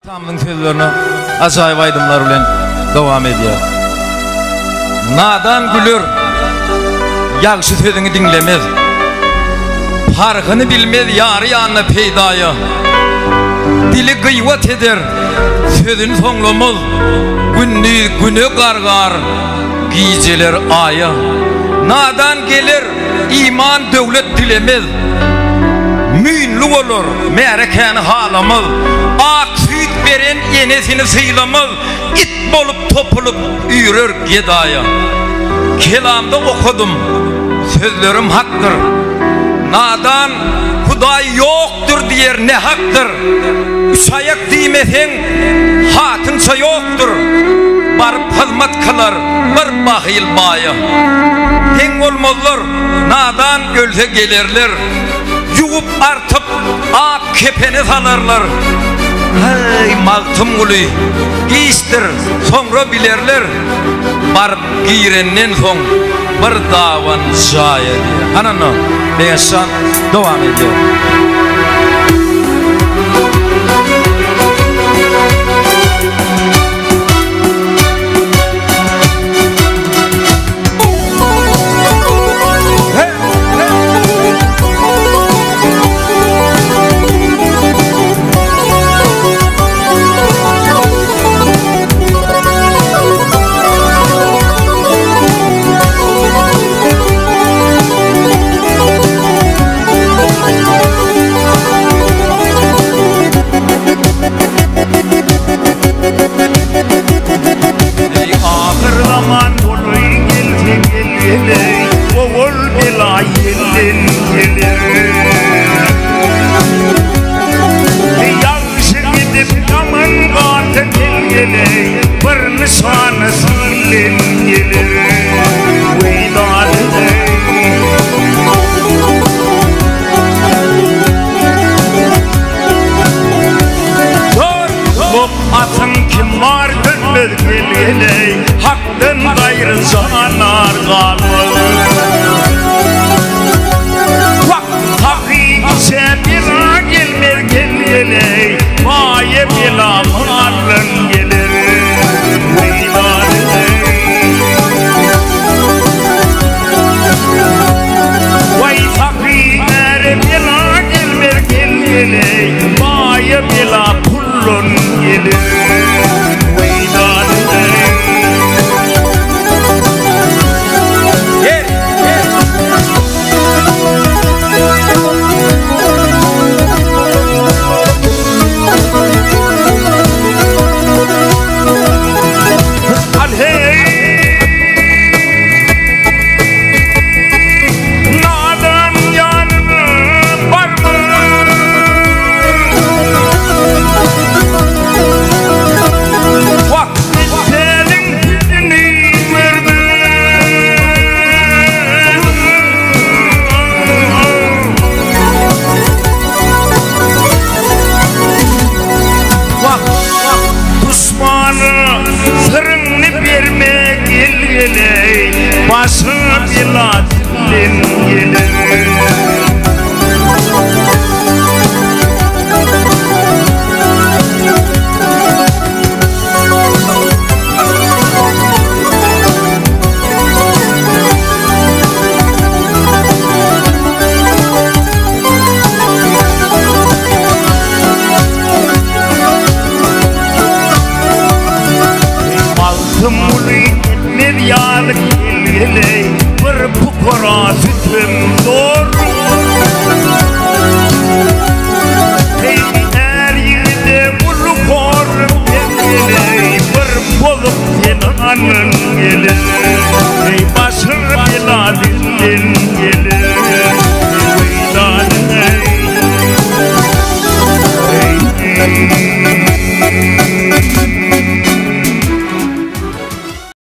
Atamın sözlerini acayip aydınlar bilen devam ediyor. Nadan gülür, yakşı sözünü dinlemez. Farkını bilmez yarı yanına peydaya. Dili gıyvat eder, sözünü sonlamaz. Günü gargar, giyceler aya. Nadan gelir, iman devlet dilemez. Müynlü olur, merekeni halamaz. Ak süt veren enesini sıylamaz. İt bolup topulup yürür gedaya. Kelamda okudum, sözlerim haktır. Nadan Huday yoktur diyer ne haktır. Üç ayak diymesen hatınsa yoktur. Barıp hizmet kılar bir bahil baya. Ten olmazlar, nadan ölse gelirler. Yugup artıp ak kepeni salarlar. Hey maltım gülü giyistir sonra bilerler. Barıp giyrenden son bir davan şaya diye. Ananı ben şu an devam ediyor. Hakkın gayrı zanar kalmalı. Hakiki sevgila gelmer gelmeli. Maye bila marın gelir. Vay fakir bila gelmer gelmeli. Maye bila pullun gelir. Başı bila dilin gelir. Maltım ulu yarlık bir pukora sütüm doğru. Her yerde ulu korum gelir. Bir bolup yenanın gelir. Başır bila dilin gelir.